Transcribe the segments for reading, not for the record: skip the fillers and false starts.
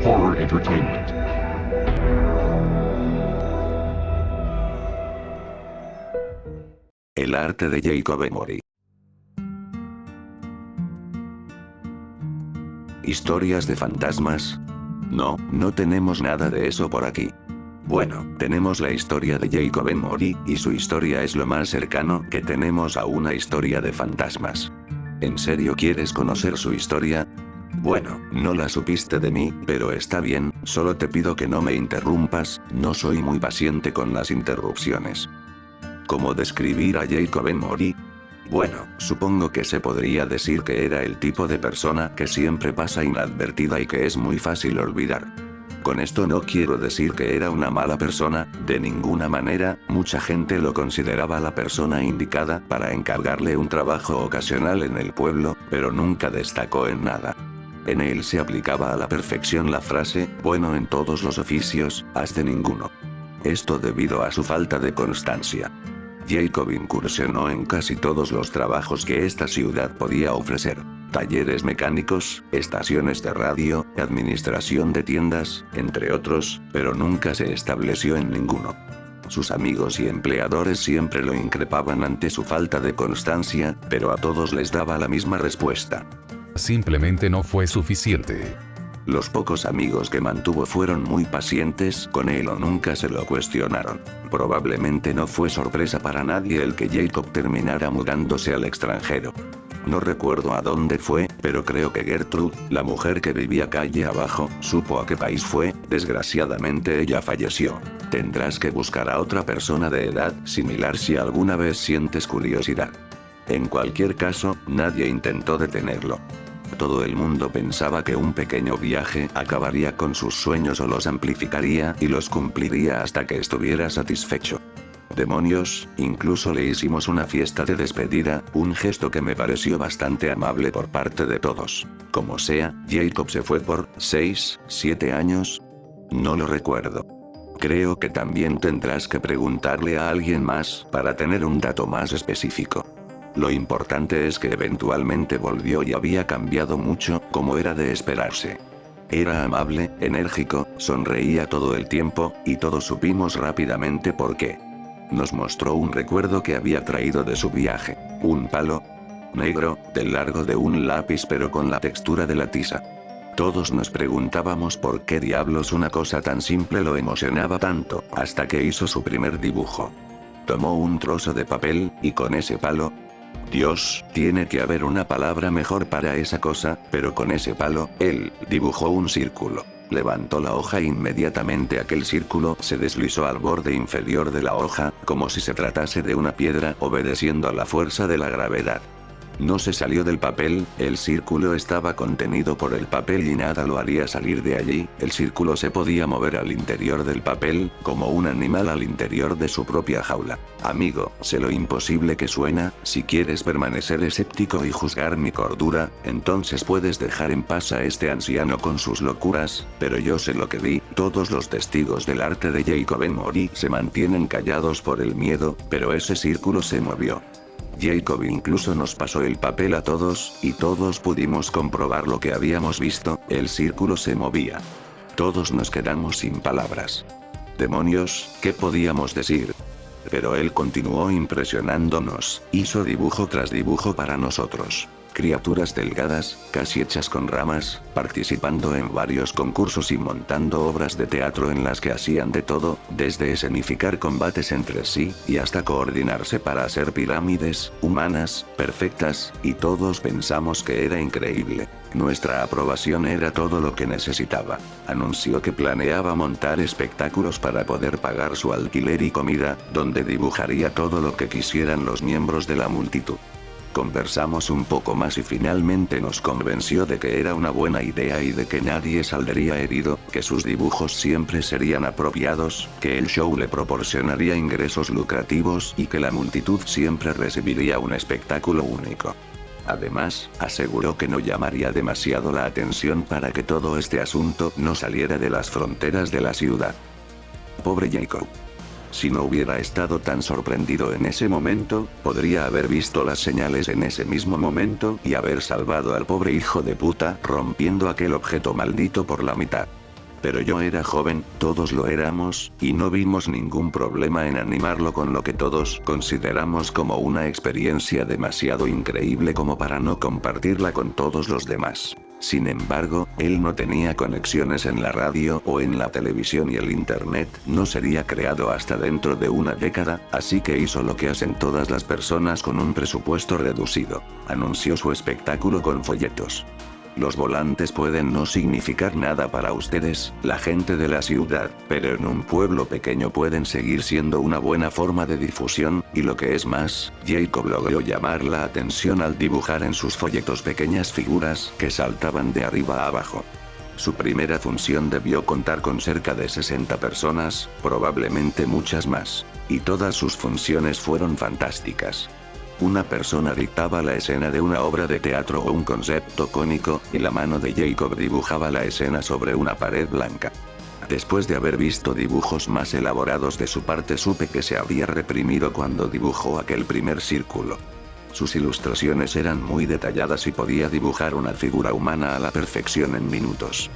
Horror Entertainment. El arte de Jacob Emory. ¿Historias de fantasmas? No, no tenemos nada de eso por aquí. Bueno, tenemos la historia de Jacob Emory, y su historia es lo más cercano que tenemos a una historia de fantasmas. ¿En serio quieres conocer su historia? Bueno, no la supiste de mí, pero está bien, solo te pido que no me interrumpas, no soy muy paciente con las interrupciones. ¿Cómo describir a Jacob Emory? Bueno, supongo que se podría decir que era el tipo de persona que siempre pasa inadvertida y que es muy fácil olvidar. Con esto no quiero decir que era una mala persona, de ninguna manera, mucha gente lo consideraba la persona indicada para encargarle un trabajo ocasional en el pueblo, pero nunca destacó en nada. En él se aplicaba a la perfección la frase, bueno en todos los oficios, haz de ninguno. Esto debido a su falta de constancia. Jacob incursionó en casi todos los trabajos que esta ciudad podía ofrecer. Talleres mecánicos, estaciones de radio, administración de tiendas, entre otros, pero nunca se estableció en ninguno. Sus amigos y empleadores siempre lo increpaban ante su falta de constancia, pero a todos les daba la misma respuesta. Simplemente no fue suficiente. Los pocos amigos que mantuvo fueron muy pacientes con él o nunca se lo cuestionaron. Probablemente no fue sorpresa para nadie el que Jacob terminara mudándose al extranjero. No recuerdo a dónde fue, pero creo que Gertrude, la mujer que vivía calle abajo, supo a qué país fue, desgraciadamente ella falleció. Tendrás que buscar a otra persona de edad similar si alguna vez sientes curiosidad. En cualquier caso, nadie intentó detenerlo. Todo el mundo pensaba que un pequeño viaje acabaría con sus sueños o los amplificaría y los cumpliría hasta que estuviera satisfecho. Demonios, incluso le hicimos una fiesta de despedida, un gesto que me pareció bastante amable por parte de todos. Como sea, Jacob se fue por 6, 7 años. No lo recuerdo. Creo que también tendrás que preguntarle a alguien más para tener un dato más específico. Lo importante es que eventualmente volvió y había cambiado mucho, como era de esperarse. Era amable, enérgico, sonreía todo el tiempo, y todos supimos rápidamente por qué. Nos mostró un recuerdo que había traído de su viaje. Un palo negro, del largo de un lápiz pero con la textura de la tiza. Todos nos preguntábamos por qué diablos una cosa tan simple lo emocionaba tanto, hasta que hizo su primer dibujo. Tomó un trozo de papel, y con ese palo... Dios, tiene que haber una palabra mejor para esa cosa, pero con ese palo, él dibujó un círculo. Levantó la hoja e inmediatamente aquel círculo se deslizó al borde inferior de la hoja, como si se tratase de una piedra obedeciendo a la fuerza de la gravedad. No se salió del papel, el círculo estaba contenido por el papel y nada lo haría salir de allí, el círculo se podía mover al interior del papel, como un animal al interior de su propia jaula. Amigo, sé lo imposible que suena, si quieres permanecer escéptico y juzgar mi cordura, entonces puedes dejar en paz a este anciano con sus locuras, pero yo sé lo que vi, todos los testigos del arte de Jacob Emory se mantienen callados por el miedo, pero ese círculo se movió. Jacob incluso nos pasó el papel a todos, y todos pudimos comprobar lo que habíamos visto, el círculo se movía. Todos nos quedamos sin palabras. Demonios, ¿qué podíamos decir? Pero él continuó impresionándonos, hizo dibujo tras dibujo para nosotros. Criaturas delgadas, casi hechas con ramas, participando en varios concursos y montando obras de teatro en las que hacían de todo, desde escenificar combates entre sí, y hasta coordinarse para hacer pirámides, humanas, perfectas, y todos pensamos que era increíble. Nuestra aprobación era todo lo que necesitaba. Anunció que planeaba montar espectáculos para poder pagar su alquiler y comida, donde dibujaría todo lo que quisieran los miembros de la multitud. Conversamos un poco más y finalmente nos convenció de que era una buena idea y de que nadie saldría herido, que sus dibujos siempre serían apropiados, que el show le proporcionaría ingresos lucrativos y que la multitud siempre recibiría un espectáculo único. Además, aseguró que no llamaría demasiado la atención para que todo este asunto no saliera de las fronteras de la ciudad. Pobre Jacob. Si no hubiera estado tan sorprendido en ese momento, podría haber visto las señales en ese mismo momento y haber salvado al pobre hijo de puta rompiendo aquel objeto maldito por la mitad. Pero yo era joven, todos lo éramos, y no vimos ningún problema en animarlo con lo que todos consideramos como una experiencia demasiado increíble como para no compartirla con todos los demás. Sin embargo, él no tenía conexiones en la radio o en la televisión y el internet no sería creado hasta dentro de una década, así que hizo lo que hacen todas las personas con un presupuesto reducido. Anunció su espectáculo con folletos. Los volantes pueden no significar nada para ustedes, la gente de la ciudad, pero en un pueblo pequeño pueden seguir siendo una buena forma de difusión, y lo que es más, Jacob logró llamar la atención al dibujar en sus folletos pequeñas figuras que saltaban de arriba a abajo. Su primera función debió contar con cerca de 60 personas, probablemente muchas más. Y todas sus funciones fueron fantásticas. Una persona dictaba la escena de una obra de teatro o un concepto cómico, y la mano de Jacob dibujaba la escena sobre una pared blanca. Después de haber visto dibujos más elaborados de su parte supe que se había reprimido cuando dibujó aquel primer círculo. Sus ilustraciones eran muy detalladas y podía dibujar una figura humana a la perfección en minutos.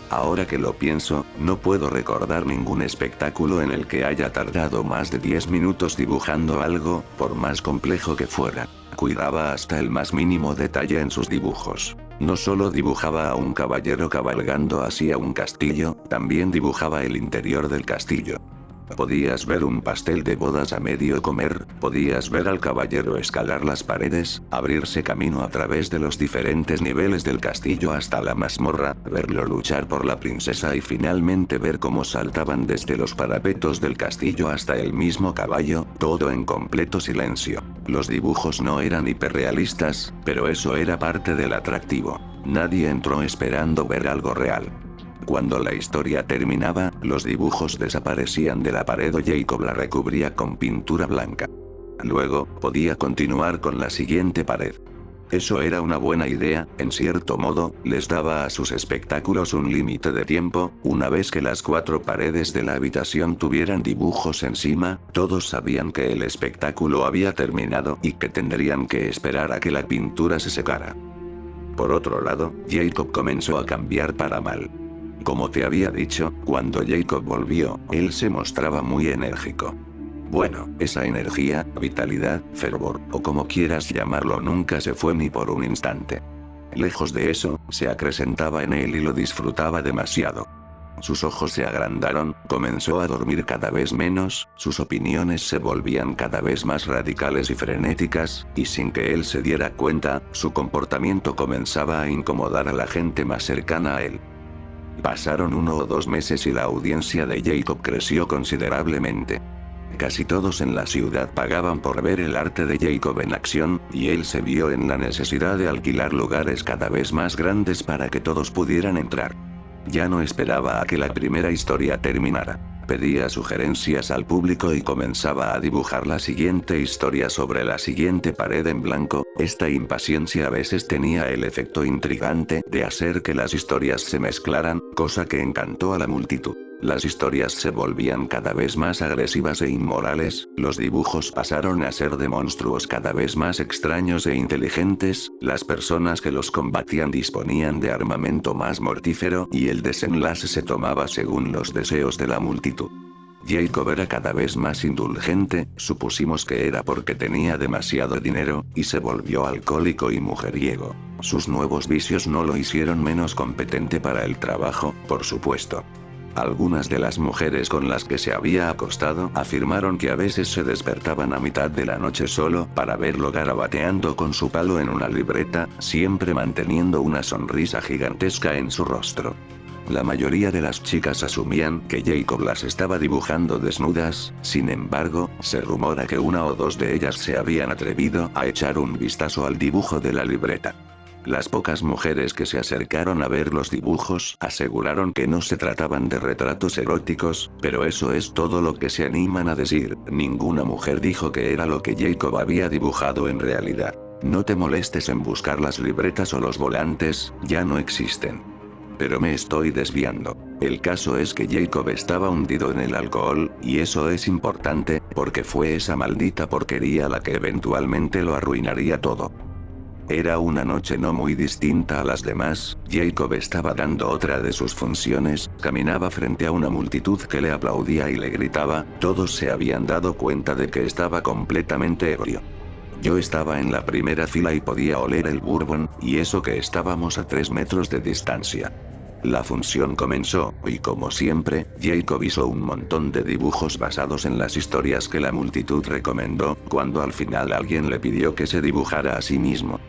Ahora que lo pienso, no puedo recordar ningún espectáculo en el que haya tardado más de 10 minutos dibujando algo, por más complejo que fuera. Cuidaba hasta el más mínimo detalle en sus dibujos. No solo dibujaba a un caballero cabalgando hacia un castillo, también dibujaba el interior del castillo. Podías ver un pastel de bodas a medio comer, podías ver al caballero escalar las paredes, abrirse camino a través de los diferentes niveles del castillo hasta la mazmorra, verlo luchar por la princesa y finalmente ver cómo saltaban desde los parapetos del castillo hasta el mismo caballo, todo en completo silencio. Los dibujos no eran hiperrealistas, pero eso era parte del atractivo. Nadie entró esperando ver algo real. Cuando la historia terminaba, los dibujos desaparecían de la pared o Jacob la recubría con pintura blanca. Luego, podía continuar con la siguiente pared. Eso era una buena idea, en cierto modo, les daba a sus espectáculos un límite de tiempo, una vez que las 4 paredes de la habitación tuvieran dibujos encima, todos sabían que el espectáculo había terminado y que tendrían que esperar a que la pintura se secara. Por otro lado, Jacob comenzó a cambiar para mal. Como te había dicho, cuando Jacob volvió, él se mostraba muy enérgico. Bueno, esa energía, vitalidad, fervor, o como quieras llamarlo nunca se fue ni por un instante. Lejos de eso, se acrecentaba en él y lo disfrutaba demasiado. Sus ojos se agrandaron, comenzó a dormir cada vez menos, sus opiniones se volvían cada vez más radicales y frenéticas, y sin que él se diera cuenta, su comportamiento comenzaba a incomodar a la gente más cercana a él. Pasaron 1 o 2 meses y la audiencia de Jacob creció considerablemente. Casi todos en la ciudad pagaban por ver el arte de Jacob en acción, y él se vio en la necesidad de alquilar lugares cada vez más grandes para que todos pudieran entrar. Ya no esperaba a que la primera historia terminara. Pedía sugerencias al público y comenzaba a dibujar la siguiente historia sobre la siguiente pared en blanco. Esta impaciencia a veces tenía el efecto intrigante de hacer que las historias se mezclaran, cosa que encantó a la multitud. Las historias se volvían cada vez más agresivas e inmorales, los dibujos pasaron a ser de monstruos cada vez más extraños e inteligentes, las personas que los combatían disponían de armamento más mortífero y el desenlace se tomaba según los deseos de la multitud. Jacob era cada vez más indulgente, supusimos que era porque tenía demasiado dinero, y se volvió alcohólico y mujeriego. Sus nuevos vicios no lo hicieron menos competente para el trabajo, por supuesto. Algunas de las mujeres con las que se había acostado afirmaron que a veces se despertaban a mitad de la noche solo para verlo garabateando con su palo en una libreta, siempre manteniendo una sonrisa gigantesca en su rostro. La mayoría de las chicas asumían que Jacob las estaba dibujando desnudas, sin embargo, se rumora que 1 o 2 de ellas se habían atrevido a echar un vistazo al dibujo de la libreta. Las pocas mujeres que se acercaron a ver los dibujos aseguraron que no se trataban de retratos eróticos, pero eso es todo lo que se animan a decir. Ninguna mujer dijo que era lo que Jacob había dibujado en realidad. No te molestes en buscar las libretas o los volantes, ya no existen. Pero me estoy desviando. El caso es que Jacob estaba hundido en el alcohol, y eso es importante, porque fue esa maldita porquería la que eventualmente lo arruinaría todo. Era una noche no muy distinta a las demás. Jacob estaba dando otra de sus funciones, caminaba frente a una multitud que le aplaudía y le gritaba, todos se habían dado cuenta de que estaba completamente ebrio. Yo estaba en la primera fila y podía oler el bourbon, y eso que estábamos a 3 metros de distancia. La función comenzó, y como siempre, Jacob hizo un montón de dibujos basados en las historias que la multitud recomendó, cuando al final alguien le pidió que se dibujara a sí mismo.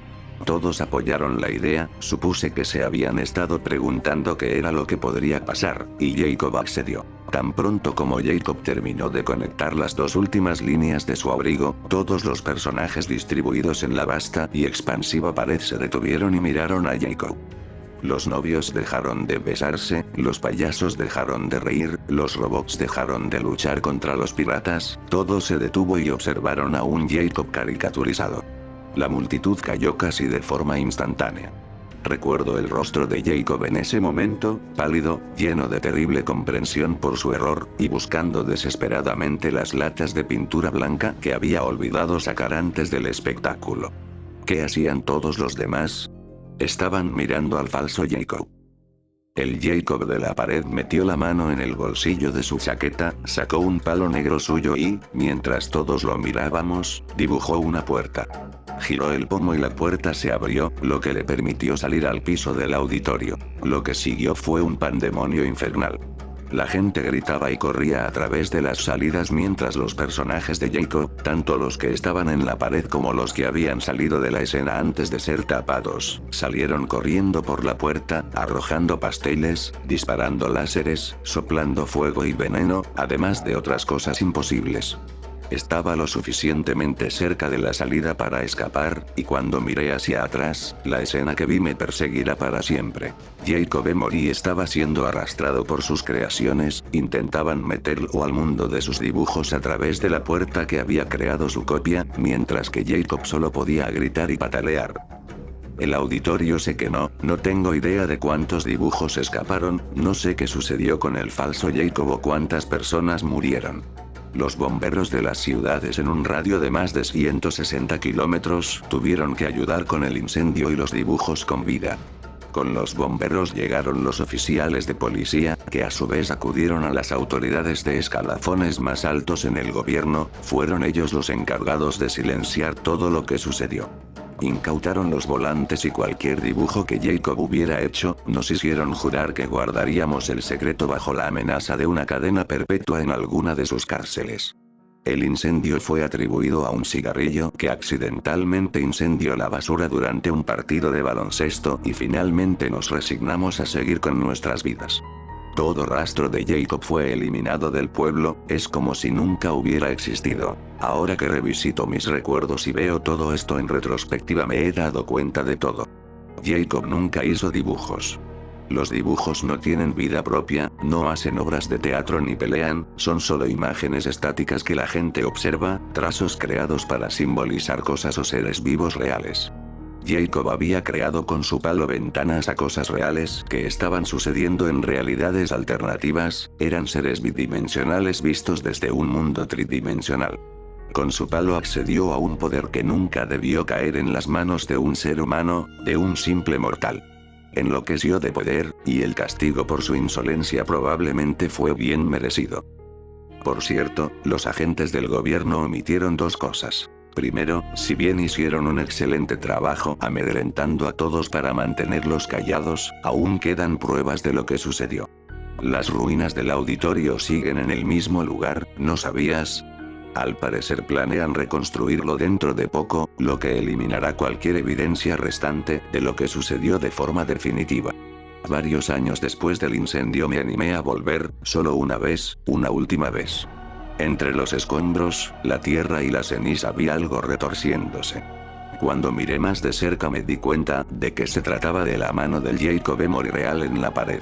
Todos apoyaron la idea, supuse que se habían estado preguntando qué era lo que podría pasar, y Jacob accedió. Tan pronto como Jacob terminó de conectar las 2 últimas líneas de su abrigo, todos los personajes distribuidos en la vasta y expansiva pared se detuvieron y miraron a Jacob. Los novios dejaron de besarse, los payasos dejaron de reír, los robots dejaron de luchar contra los piratas, todo se detuvo y observaron a un Jacob caricaturizado. La multitud cayó casi de forma instantánea. Recuerdo el rostro de Jacob en ese momento, pálido, lleno de terrible comprensión por su error, y buscando desesperadamente las latas de pintura blanca que había olvidado sacar antes del espectáculo. ¿Qué hacían todos los demás? Estaban mirando al falso Jacob. El Jacob de la pared metió la mano en el bolsillo de su chaqueta, sacó un palo negro suyo y, mientras todos lo mirábamos, dibujó una puerta. Giró el pomo y la puerta se abrió, lo que le permitió salir al piso del auditorio. Lo que siguió fue un pandemonio infernal. La gente gritaba y corría a través de las salidas mientras los personajes de Jacob, tanto los que estaban en la pared como los que habían salido de la escena antes de ser tapados, salieron corriendo por la puerta, arrojando pasteles, disparando láseres, soplando fuego y veneno, además de otras cosas imposibles. Estaba lo suficientemente cerca de la salida para escapar, y cuando miré hacia atrás, la escena que vi me perseguirá para siempre. Jacob Emory estaba siendo arrastrado por sus creaciones, intentaban meterlo al mundo de sus dibujos a través de la puerta que había creado su copia, mientras que Jacob solo podía gritar y patalear. El auditorio se quemó, no tengo idea de cuántos dibujos escaparon, no sé qué sucedió con el falso Jacob o cuántas personas murieron. Los bomberos de las ciudades en un radio de más de 160 kilómetros tuvieron que ayudar con el incendio y los dibujos con vida. Con los bomberos llegaron los oficiales de policía, que a su vez acudieron a las autoridades de escalafones más altos en el gobierno, fueron ellos los encargados de silenciar todo lo que sucedió. Incautaron los volantes y cualquier dibujo que Jacob hubiera hecho, nos hicieron jurar que guardaríamos el secreto bajo la amenaza de una cadena perpetua en alguna de sus cárceles. El incendio fue atribuido a un cigarrillo que accidentalmente incendió la basura durante un partido de baloncesto y finalmente nos resignamos a seguir con nuestras vidas. Todo rastro de Jacob fue eliminado del pueblo, es como si nunca hubiera existido. Ahora que revisito mis recuerdos y veo todo esto en retrospectiva me he dado cuenta de todo. Jacob nunca hizo dibujos. Los dibujos no tienen vida propia, no hacen obras de teatro ni pelean, son solo imágenes estáticas que la gente observa, trazos creados para simbolizar cosas o seres vivos reales. Jacob había creado con su palo ventanas a cosas reales que estaban sucediendo en realidades alternativas, eran seres bidimensionales vistos desde un mundo tridimensional. Con su palo accedió a un poder que nunca debió caer en las manos de un ser humano, de un simple mortal. Enloqueció de poder, y el castigo por su insolencia probablemente fue bien merecido. Por cierto, los agentes del gobierno omitieron 2 cosas. Primero, si bien hicieron un excelente trabajo amedrentando a todos para mantenerlos callados, aún quedan pruebas de lo que sucedió. Las ruinas del auditorio siguen en el mismo lugar, ¿no sabías? Al parecer planean reconstruirlo dentro de poco, lo que eliminará cualquier evidencia restante de lo que sucedió de forma definitiva. Varios años después del incendio me animé a volver, solo una vez, una última vez. Entre los escombros, la tierra y la ceniza vi algo retorciéndose. Cuando miré más de cerca me di cuenta de que se trataba de la mano del Jacob Emory real en la pared.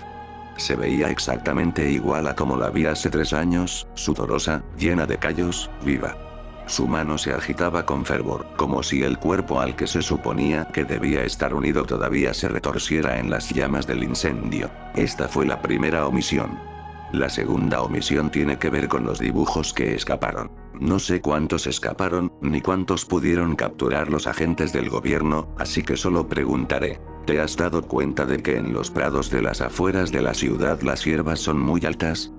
Se veía exactamente igual a como la vi hace 3 años, sudorosa, llena de callos, viva. Su mano se agitaba con fervor, como si el cuerpo al que se suponía que debía estar unido todavía se retorciera en las llamas del incendio. Esta fue la primera omisión. La segunda omisión tiene que ver con los dibujos que escaparon. No sé cuántos escaparon, ni cuántos pudieron capturar los agentes del gobierno, así que solo preguntaré. ¿Te has dado cuenta de que en los prados de las afueras de la ciudad las hierbas son muy altas?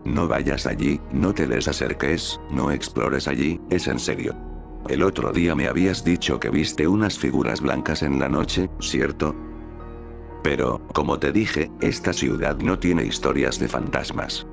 No vayas allí, no te desacerques, no explores allí, es en serio. El otro día me habías dicho que viste unas figuras blancas en la noche, ¿cierto? Pero, como te dije, esta ciudad no tiene historias de fantasmas.